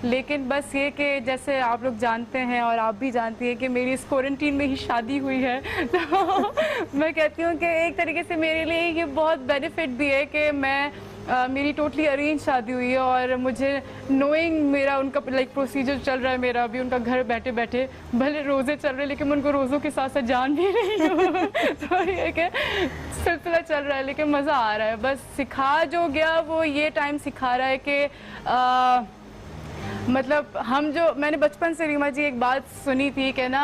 لیکن بس یہ کہ جیسے آپ لوگ جانتے ہیں اور آپ بھی جانتی ہیں کہ میری اس کوارنٹین میں ہی شادی ہوئی ہے، تو میں کہتی ہوں کہ ایک طریقے سے میرے لیے یہ بہت بینیفٹ بھی ہے کہ میری ٹوٹلی ارینج شادی ہوئی ہے، اور مجھے نوئنگ میرا ان کا لائک پروسیجر چل رہا ہے، میرا ابھی ان کا گھر بیٹھے بیٹھے بھلے روزے چل رہے ہیں لیکن میں ان کو روزوں کے ساتھ ساتھ جان بھی رہی ہوں تو یہ کہ سلسلہ چل رہا ہے لیکن مزہ آ رہا ہے. بس سکھا جو گیا وہ یہ ٹائم سکھا رہا ہے کہ مطلب میں نے بچپن سے ریما جی ایک بات سنی تھی کہ نا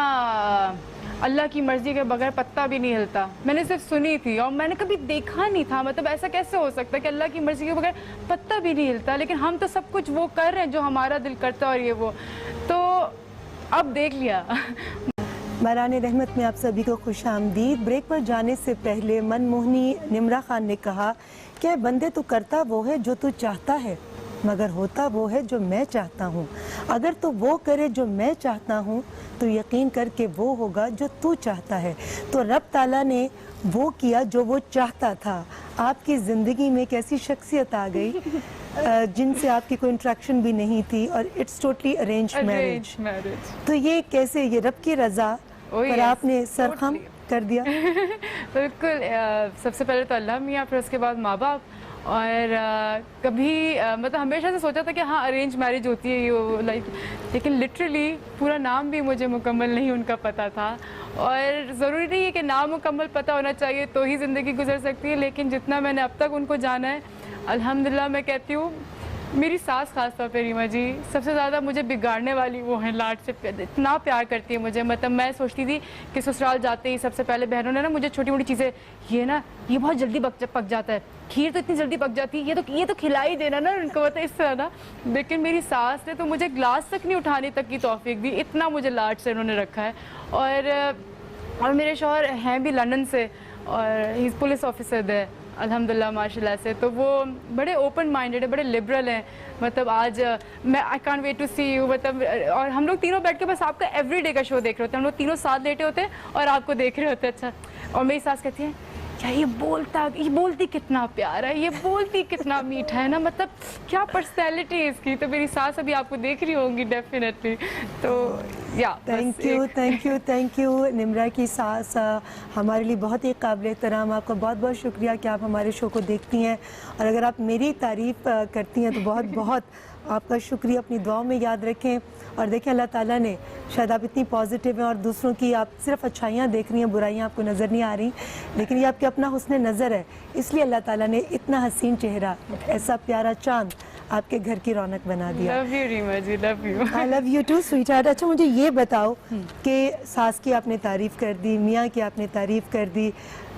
اللہ کی مرضی کے بغیر پتا بھی نہیں ہلتا. میں نے صرف سنی تھی اور میں نے کبھی دیکھا نہیں تھا. مطلب ایسا کیسے ہو سکتا ہے کہ اللہ کی مرضی کے بغیر پتا بھی نہیں ہلتا، لیکن ہم تو سب کچھ وہ کر رہے ہیں جو ہمارا دل کرتا ہے، اور یہ وہ تو اب دیکھ لیا. مہران رحمت میں آپ سبھی کو خوش آمدید. بریک پر جانے سے پہلے من موہنی نمرا خان نے کہا کہ بندے تو کرتا وہ ہے جو تو چاہتا ہے، مگر ہوتا وہ ہے جو میں چاہتا ہوں. اگر تو وہ کرے جو میں چاہتا ہوں تو یقین کر کے وہ ہوگا جو تو چاہتا ہے. تو رب تعالیٰ نے وہ کیا جو وہ چاہتا تھا. آپ کی زندگی میں ایک ایسی شخصیت آ گئی جن سے آپ کی کوئی انٹریکشن بھی نہیں تھی، اور اٹس ٹوٹلی ارینج میرج. تو یہ کیسے، یہ رب کی رضا پر آپ نے سرخم کر دیا؟ بالکل. سب سے پہلے تو اللہ میاں، پھر اس کے بعد ماں باپ. اور کبھی مطلب ہمیشہ سے سوچا تھا کہ ہاں ارینج میرج ہوتی ہے لائک، لیکن لٹرلی پورا نام بھی مجھے مکمل نہیں ان کا پتہ تھا. اور ضروری نہیں ہے کہ نام مکمل پتہ ہونا چاہیے تو ہی زندگی گزر سکتی ہے، لیکن جتنا میں نے اب تک ان کو جانا ہے الحمدللہ میں کہتی ہوں میری ساس خاص طور پہ ریما جی سب سے زیادہ مجھے بگاڑنے والی وہ ہیں. لاڈ سے اتنا پیار کرتی ہے مجھے. مطلب میں سوچتی تھی کہ سسرال جاتے ہی سب سے پہلے بہنوں نے نا مجھے چھوٹی موٹی چیزیں، یہ بہت جلدی پک جاتا ہے، کھیر تو اتنی جلدی پک جاتی ہے، یہ تو کھلا ہی دینا نا ان کو، اس طرح نا. لیکن میری ساس نے تو مجھے گلاس تک نہیں اٹھانے تک کی توفیق دی، اتنا مجھے لاڈ سے انہوں نے رکھا ہے. اور میرے شوہر ہیں بھی لندن سے، اور ہی پولیس آفیسر ہے الحمدللہ ماشاءاللہ سے. تو وہ بڑے اوپن مائنڈیڈ ہیں، بڑے لبرل ہیں. مطلب آج میں I can't wait to see you. مطلب اور ہم لوگ تینوں بیٹھ کے بس آپ کا ایوری ڈے کا شو دیکھ رہے ہوتے ہیں. ہم لوگ تینوں ساتھ لیٹے ہوتے ہیں اور آپ کو دیکھ رہے ہوتے ہیں. اچھا. اور میری ساس کہتی ہیں کیا یہ بولتی کتنا پیارا ہے، یہ بولتی کتنا میٹھا ہے نا، مطلب کیا پرسنالٹی ہے اس کی. تو میری ساس ابھی آپ کو دیکھ رہی ہوں گی ڈیفینیٹلی. تو یا تھینک یو نمرا کی ساس ہمارے لیے بہت ہی قابل احترام. آپ کا بہت بہت شکریہ کہ آپ ہمارے شو کو دیکھتی ہیں، اور اگر آپ میری تعریف کرتی ہیں تو بہت بہت آپ کا شکریہ. اپنی دعاؤں میں یاد رکھیں. اور دیکھیں اللہ تعالیٰ نے، شاید آپ اتنی پازیٹیو ہیں اور دوسروں کی آپ صرف اچھائیاں دیکھ رہی ہیں، برائیاں آپ کو نظر نہیں آ رہی، لیکن یہ آپ کے اپنا حسن نظر ہے. اس لیے اللہ تعالیٰ نے اتنا حسین چہرہ، ایسا پیارا چاند آپ کے گھر کی رونق بنا دیا. Love you Rima ji, love you. I love you too sweet heart. اچھا مجھے یہ بتاؤ کہ ساس کی آپ نے تعریف کر دی، میاں کی آپ نے تعریف کر دی،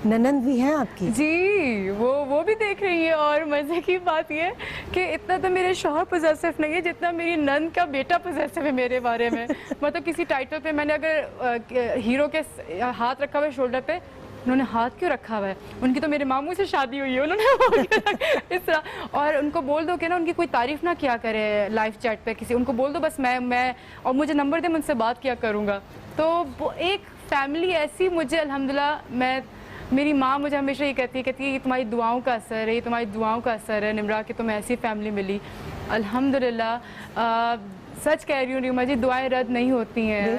ننند بھی ہیں آپ کی؟ جی وہ بھی دیکھ رہی ہے. اور مزے کی بات یہ کہ اتنا تو میرے شوہر پوزیسو نہیں ہے جتنا میری نند کا بیٹا پوزیسو ہے میرے بارے میں. مطلب کسی ٹائٹل پہ میں نے اگر ہیرو کے ہاتھ رکھا ہوا ہے شولڈر پہ، انہوں نے ہاتھ کیوں رکھا ہوا ہے؟ ان کی تو میرے ماموں سے شادی ہوئی ہے، انہوں نے اس طرح. اور ان کو بول دو کہ نا ان کی کوئی تعریف نہ کیا کرے لائف چیٹ پہ کسی، ان کو بول دو بس میں اور مجھے نمبر دے، میں ان سے بات کیا کروں گا. تو ایک فیملی ایسی مجھے الحمدللہ میری ماں مجھے ہمیشہ یہ کہتی ہے یہ تمہاری دعاؤں کا اثر ہے، یہ تمہاری دعاؤں کا اثر ہے نمرا کہ تمہیں ایسی فیملی ملی الحمدللہ. سچ کہہ رہی ہوں ریما جی، دعائیں رد نہیں ہوتی ہیں.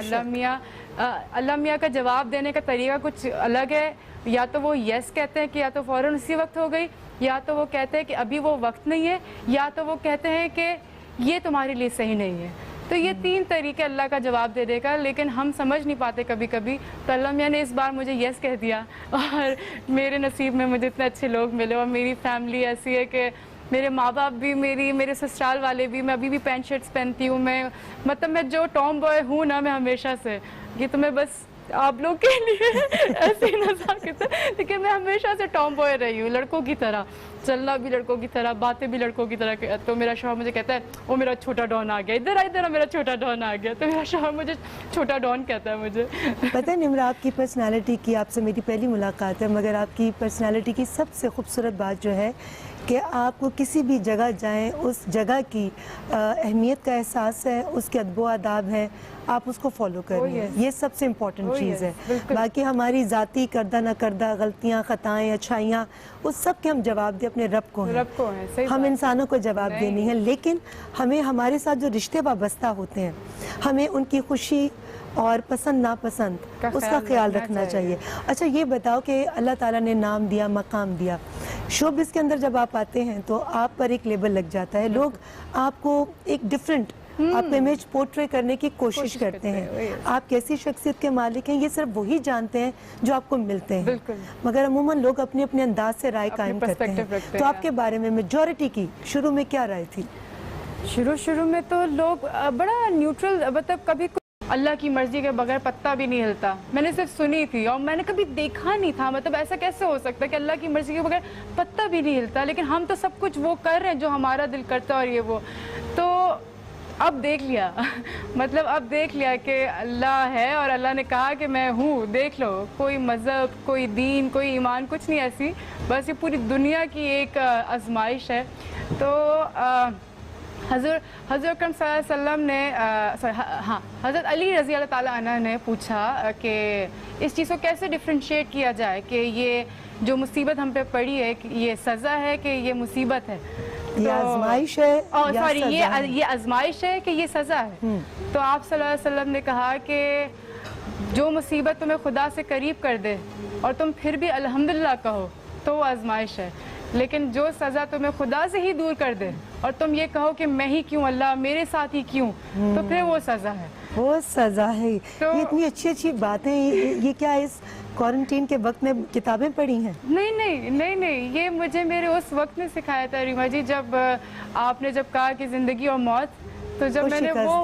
اللہ میاں کا جواب دینے کا طریقہ کچھ الگ ہے. یا تو وہ یس کہتے ہیں کہ یا تو فوراً اسی وقت ہو گئی، یا تو وہ کہتے ہیں کہ ابھی وہ وقت نہیں ہے، یا تو وہ کہتے ہیں کہ یہ تمہارے لیے صحیح نہیں ہے. تو یہ 3 طریقے اللہ کا جواب دے دے گا، لیکن ہم سمجھ نہیں پاتے کبھی کبھی. تو اللہ میاں نے اس بار مجھے یس کہہ دیا، اور میرے نصیب میں مجھے اتنے اچھے لوگ ملے. اور میری فیملی ایسی ہے کہ میرے ماں باپ بھی، میرے سسرال والے بھی، میں ابھی بھی پینٹ شرٹس پہنتی ہوں. مطلب میں جو ٹام بوائے ہوں نا، میں ہمیشہ سے، یہ تو میں بس آپ لوگ کے لیے ایسے ہی نزاکت ہے، لیکن میں ہمیشہ سے ٹام بوائے رہی ہوں، لڑکوں کی طرح چلنا بھی لڑکوں کی طرح، باتیں بھی لڑکوں کی طرح. تو میرا شوہر مجھے کہتا ہے وہ میرا چھوٹا ڈان آ گیا، ادھر میرا چھوٹا ڈان آ گیا. تو میرا شوہر مجھے چھوٹا ڈان کہتا ہے مجھے. پتہ ہے نمرا، آپ کی پرسنالٹی کی، آپ سے میری پہلی ملاقات ہے، مگر آپ کی پرسنالٹی کی سب سے خوبصورت بات جو ہے کہ آپ کو کسی بھی جگہ جائیں اس جگہ کی اہمیت کا احساس ہے, اس کے ادب و آداب ہیں, آپ اس کو فالو کر رہی ہیں. یہ سب سے امپورٹنٹ چیز ہے. باقی ہماری ذاتی کردہ نہ کردہ غلطیاں, خطائیں, اچھائیاں, اس سب کے ہم جواب دیں اپنے رب کو ہیں. ہم انسانوں کو جواب دینی ہے, لیکن ہمیں ہمارے ساتھ جو رشتے وابستہ ہوتے ہیں ہمیں ان کی خوشی اور پسند ناپسند اس کا خیال رکھنا چاہیے. اچھا یہ بتاؤ کہ اللہ تعالیٰ نے نام دیا, مقام دیا, شوبز کے اندر جب آپ آتے ہیں تو آپ پر ایک لیبل لگ جاتا ہے, لوگ آپ کو ایک ڈیفرنٹ آپ کو امیج پورٹری کرنے کی کوشش کرتے ہیں. آپ کیسی شخصیت کے مالک ہیں یہ صرف وہی جانتے ہیں جو آپ کو ملتے ہیں, مگر عموماً لوگ اپنے اپنے انداز سے رائے قائم کرتے ہیں. تو آپ کے بارے میں میجورٹی کی شروع میں کیا رائے تھی؟ شروع میں تو لوگ بڑا نیوٹرل, مطلب کبھی اللہ کی مرضی کے بغیر پتہ بھی نہیں ہلتا. میں نے صرف سنی تھی اور میں نے کبھی دیکھا نہیں تھا, مطلب ایسا کیسے ہو سکتا ہے کہ اللہ کی مرضی کے بغیر پتہ بھی نہیں ہلتا, لیکن ہم تو سب کچھ وہ کر رہے ہیں جو ہمارا دل کرتا ہے اور یہ وہ. تو اب دیکھ لیا مطلب اب دیکھ لیا کہ اللہ ہے اور اللہ نے کہا کہ میں ہوں, دیکھ لو. کوئی مذہب, کوئی دین, کوئی ایمان, کچھ نہیں ایسی, بس یہ پوری دنیا کی ایک آزمائش ہے. تو حضرت اکرم صلی اللہ علیہ وسلم نے حضرت علی رضی اللہ تعالیٰ عنہ نے پوچھا کہ اس چیز کو کیسے ڈفرینشیٹ کیا جائے کہ یہ جو مصیبت ہم پہ پڑی ہے یہ سزا ہے کہ یہ مصیبت ہے, یہ آزمائش ہے, سوری یہ آزمائش ہے کہ یہ سزا ہے. تو آپ صلی اللہ علیہ وسلم نے کہا کہ جو مصیبت تمہیں خدا سے قریب کر دے اور تم پھر بھی الحمدللہ کہو تو وہ آزمائش ہے, لیکن جو سزا تمہیں خدا سے ہی دور کر دے اور تم یہ کہو کہ میں ہی کیوں, اللہ میرے ساتھ ہی کیوں, تو پھر وہ سزا ہے. وہ سزا ہے. یہ اتنی اچھی اچھی باتیں, یہ کیا اس کوارنٹین کے وقت میں کتابیں پڑھی ہیں؟ نہیں, یہ مجھے میرے اس وقت میں سکھایا تھا ریما جی, جب آپ نے جب کہا کہ زندگی اور موت, تو جب میں نے وہ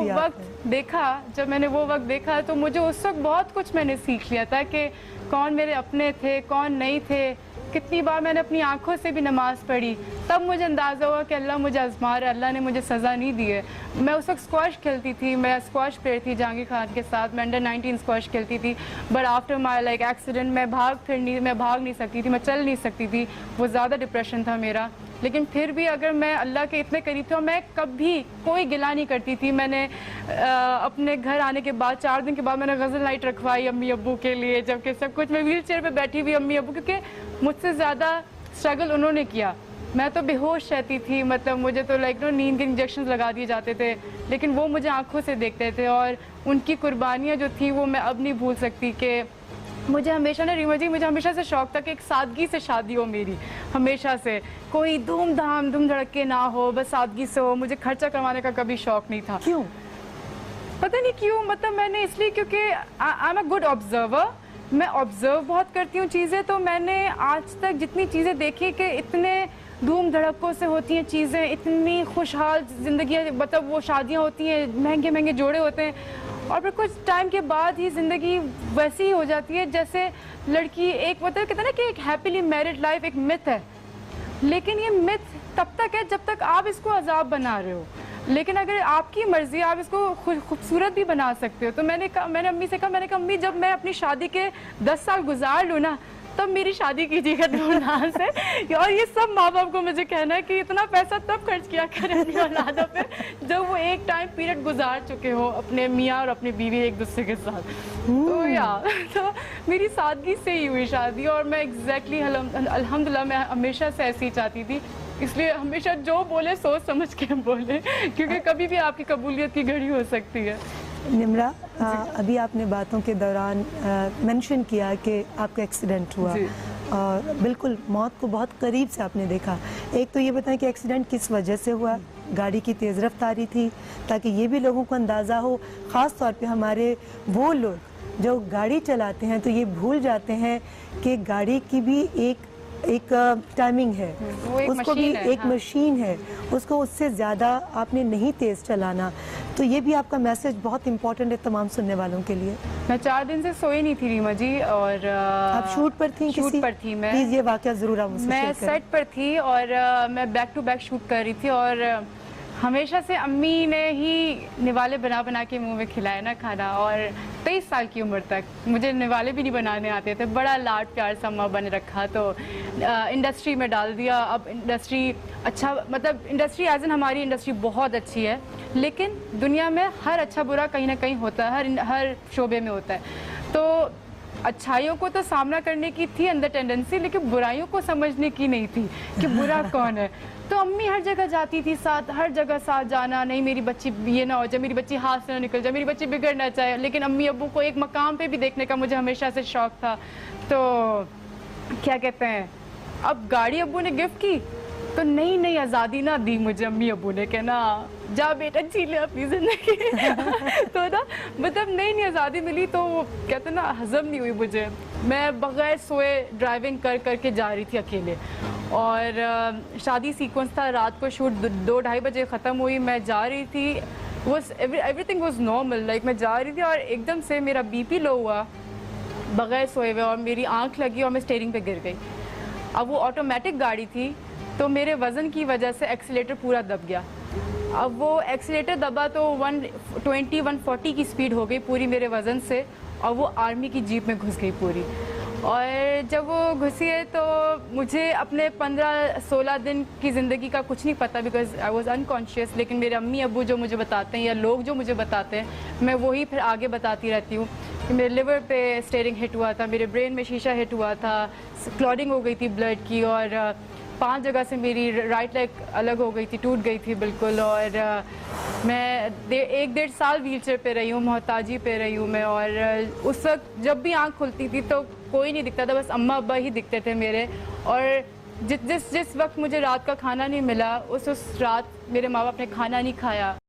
وقت دیکھا تو مجھے اس وقت بہت کچھ میں نے سیکھ لیا تھا کہ کون میرے اپنے تھے, کون نہیں تھے. کتنی بار میں نے اپنی آنکھوں سے بھی نماز پڑھی, تب مجھے اندازہ ہوا کہ اللہ مجھے آزما رہا ہے, اللہ نے مجھے سزا نہیں دی ہے. میں اس وقت اسکواش کھیلتی تھی, میں اسکواش پلیئر تھی جہانگیر خان کے ساتھ, میں انڈر-19 اسکواش کھیلتی تھی, but after my like accident میں بھاگ نہیں سکتی تھی, میں چل نہیں سکتی تھی, وہ زیادہ ڈپریشن تھا میرا. لیکن پھر بھی اگر میں اللہ کے اتنے قریب تھی اور میں کبھی کوئی گلہ نہیں کرتی تھی. میں نے اپنے گھر آنے کے بعد 4 دن کے بعد میں نے غزل نائٹ رکھوائی امی ابو کے لیے, جبکہ سب کچھ, میں ویل چیئر پہ بیٹھی ہوئی امی ابو, کیونکہ مجھ سے زیادہ اسٹرگل انہوں نے کیا. میں تو بے ہوش رہتی تھی, مطلب مجھے تو نیند کے انجیکشنز لگا دیے جاتے تھے, لیکن وہ مجھے آنکھوں سے دیکھتے تھے, اور ان کی قربانیاں جو تھیں وہ میں اب نہیں بھول سکتی. کہ مجھے ہمیشہ ریما جی, مجھے ہمیشہ سے شوق تھا کہ ایک سادگی سے شادی ہو میری, ہمیشہ سے کوئی دھوم دھڑکے نہ ہو, بس سادگی سے ہو. مجھے خرچہ کروانے کا کبھی شوق نہیں تھا. کیوں؟ پتہ نہیں کیوں, مطلب میں نے اس لیے کیونکہ I am a good observer, میں آبزرو بہت کرتی ہوں چیزیں. تو میں نے آج تک جتنی چیزیں دیکھی کہ اتنے دھوم دھڑکوں سے ہوتی ہیں چیزیں, اتنی خوشحال زندگیاں, مطلب وہ شادیاں ہوتی ہیں, مہنگے جوڑے ہوتے ہیں, اور پھر کچھ ٹائم کے بعد ہی زندگی ویسی ہی ہو جاتی ہے جیسے لڑکی ایک, مطلب کہتے ہیں نا کہ ایک ہیپیلی میرڈ لائف ایک مت ہے, لیکن یہ مت تب تک ہے جب تک آپ اس کو عذاب بنا رہے ہو. لیکن اگر آپ کی مرضی آپ اس کو خوبصورت بھی بنا سکتے ہو. تو میں نے امی سے کہا, امی جب میں اپنی شادی کے 10 سال گزار لوں نا تب میری شادی کیجیے گا دھوم دھام سے. اور یہ سب ماں باپ کو مجھے کہنا ہے کہ اتنا پیسہ تب خرچ کیا کریں اپنی اولادوں پہ جب وہ ایک ٹائم پیریڈ گزار چکے ہو اپنے میاں اور اپنی بیوی ایک دوسرے کے ساتھ. تو میری سادگی سے ہی ہوئی شادی, اور میں ایگزیکٹلی الحمدللہ میں ہمیشہ سے ایسی ہی چاہتی تھی. اس لیے ہمیشہ جو بولے سوچ سمجھ کے بولے, کیونکہ کبھی بھی آپ کی قبولیت کی گھڑی ہو سکتی ہے. نمرا, ابھی آپ نے باتوں کے دوران منشن کیا کہ آپ کا ایکسیڈنٹ ہوا, اور بالکل موت کو بہت قریب سے آپ نے دیکھا. ایک تو یہ بتائیں کہ ایکسیڈنٹ کس وجہ سے ہوا؟ گاڑی کی تیز رفتاری تھی, تاکہ یہ بھی لوگوں کو اندازہ ہو, خاص طور پہ ہمارے وہ لوگ جو گاڑی چلاتے ہیں تو یہ بھول جاتے ہیں کہ گاڑی کی بھی ایک ٹائمنگ ہے, اس کو بھی ایک مشین ہے, اس کو اس سے زیادہ آپ نے نہیں تیز چلانا. تو یہ بھی آپ کا میسج بہت امپورٹنٹ ہے تمام سننے والوں کے لیے. میں 4 دن سے سوئی نہیں تھی ریما جی, اور آپ شوٹ پر تھیں؟ شوٹ پر تھی میں. پلیز یہ واقعہ ضرور آپ مجھ سے شیئر کریں. میں سیٹ پر تھی اور میں بیک ٹو بیک شوٹ کر رہی تھی, اور ہمیشہ سے امی نے ہی نوالے بنا بنا کے منہ میں کھلایا نا کھانا, اور 23 سال کی عمر تک مجھے نوالے بھی نہیں بنانے آتے تھے. بڑا لاڈ پیار سے اماں بن رکھا, تو انڈسٹری میں ڈال دیا. اب انڈسٹری اچھا, مطلب انڈسٹری ایز ان ہماری انڈسٹری بہت اچھی ہے, لیکن دنیا میں ہر اچھا برا کہیں نہ کہیں ہوتا ہے, ہر شعبے میں ہوتا ہے. تو اچھائیوں کو تو سامنا کرنے کی تھی اندر ٹینڈنسی, لیکن برائیوں کو سمجھنے کی نہیں تھی کہ برا کون ہے. تو امی ہر جگہ جاتی تھی ساتھ, ہر جگہ ساتھ جانا, نہیں میری بچی یہ نہ ہو جائے, میری بچی ہاتھ سے نہ نکل جائے, میری بچی بگڑ نہ جائے. لیکن امی ابو کو ایک مقام پہ بھی دیکھنے کا مجھے ہمیشہ سے شوق تھا. تو کیا کہتے ہیں, اب گاڑی ابو نے گفٹ کی تو نئی نئی آزادی نہ دی مجھے امی ابو نے, کہ نا جا بیٹا جی لے اپنی زندگی. تو نا مطلب نئی نئی آزادی ملی, تو کہتے ہیں نا ہضم نہیں ہوئی مجھے. میں بغیر سوئے ڈرائیونگ کر کر کے جا رہی تھی اکیلے, اور شادی سیکوینس تھا, رات کو شوٹ 2-2:30 بجے ختم ہوئی. میں جا رہی تھی, every thing was normal, like میں جا رہی تھی, اور ایک دم سے میرا بی پی لو ہوا بغیر سوئے ہوئے, اور میری آنکھ لگی اور میں اسٹیئرنگ پہ گر گئی. اب وہ آٹومیٹک گاڑی تھی, تو میرے وزن کی وجہ سے ایکسیلیٹر پورا دب گیا. اب وہ ایکسیلیٹر دبا تو 120-140 کی سپیڈ ہو گئی پوری میرے وزن سے, اور وہ آرمی کی جیپ میں گھس گئی پوری. اور جب وہ گھسی ہے تو مجھے اپنے 15-16 دن کی زندگی کا کچھ نہیں پتہ, بیکاز آئی واز انکانشیس. لیکن میرے امی ابو جو مجھے بتاتے ہیں یا لوگ جو مجھے بتاتے ہیں, میں وہی پھر آگے بتاتی رہتی ہوں. کہ میرے لیور پہ اسٹیئرنگ ہٹ ہوا تھا, میرے برین میں شیشہ ہٹ ہوا تھا, کلوٹنگ ہو گئی تھی بلڈ کی, اور 5 جگہ سے میری رائٹ لیگ الگ ہو گئی تھی, ٹوٹ گئی تھی بالکل. اور میں 1-1.5 سال ویل چیئر پہ رہی ہوں, محتاجی پہ رہی ہوں میں. اور اس وقت جب بھی آنکھ کھلتی تھی تو کوئی نہیں دکھتا تھا, بس اماں ابا ہی دکھتے تھے میرے. اور جس وقت مجھے رات کا کھانا نہیں ملا, اس رات میرے ماں باپ نے کھانا نہیں کھایا.